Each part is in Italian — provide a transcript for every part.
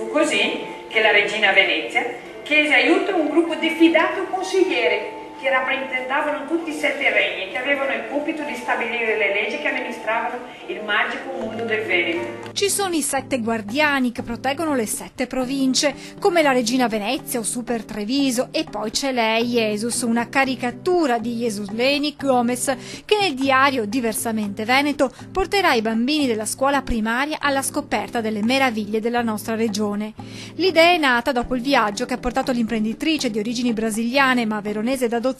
Fu così che la regina Venezia chiese aiuto a un gruppo di fidati consiglieri che rappresentavano tutti i 7 regni, che avevano il compito di stabilire le leggi che amministravano il magico mondo del Veneto. Ci sono i 7 guardiani che proteggono le 7 province, come la regina Venezia o Super Treviso, e poi c'è lei, Jesus, una caricatura di Jesus Leni Gomez, che nel diario Diversamente Veneto porterà i bambini della scuola primaria alla scoperta delle meraviglie della nostra regione. L'idea è nata dopo il viaggio che ha portato l'imprenditrice di origini brasiliane ma veronese d'adozione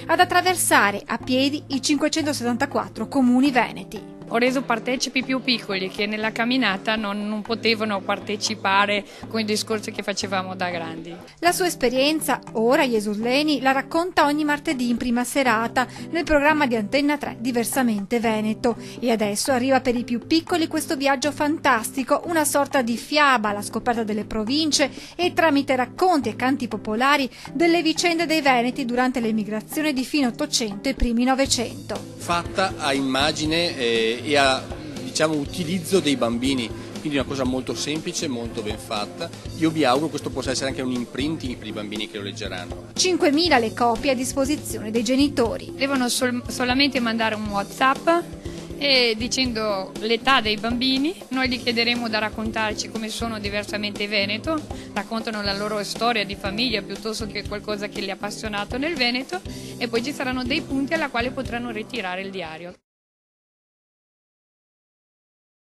ad attraversare a piedi i 574 comuni veneti. Ho reso partecipi più piccoli che nella camminata non potevano partecipare con i discorsi che facevamo da grandi. La sua esperienza, ora Jesus Leni, la racconta ogni martedì in prima serata nel programma di Antenna 3 Diversamente Veneto. E adesso arriva per i più piccoli questo viaggio fantastico, una sorta di fiaba alla scoperta delle province e tramite racconti e canti popolari delle vicende dei veneti durante l'emigrazione di fine 800 e primi 900. Fatta a immagine e a utilizzo dei bambini, quindi una cosa molto semplice, molto ben fatta. Io vi auguro che questo possa essere anche un imprinting per i bambini che lo leggeranno. 5.000 le copie a disposizione dei genitori. Devono solamente mandare un WhatsApp dicendo l'età dei bambini, noi gli chiederemo da raccontarci come sono diversamente Veneto, raccontano la loro storia di famiglia piuttosto che qualcosa che li ha appassionato nel Veneto, e poi ci saranno dei punti alla quale potranno ritirare il diario.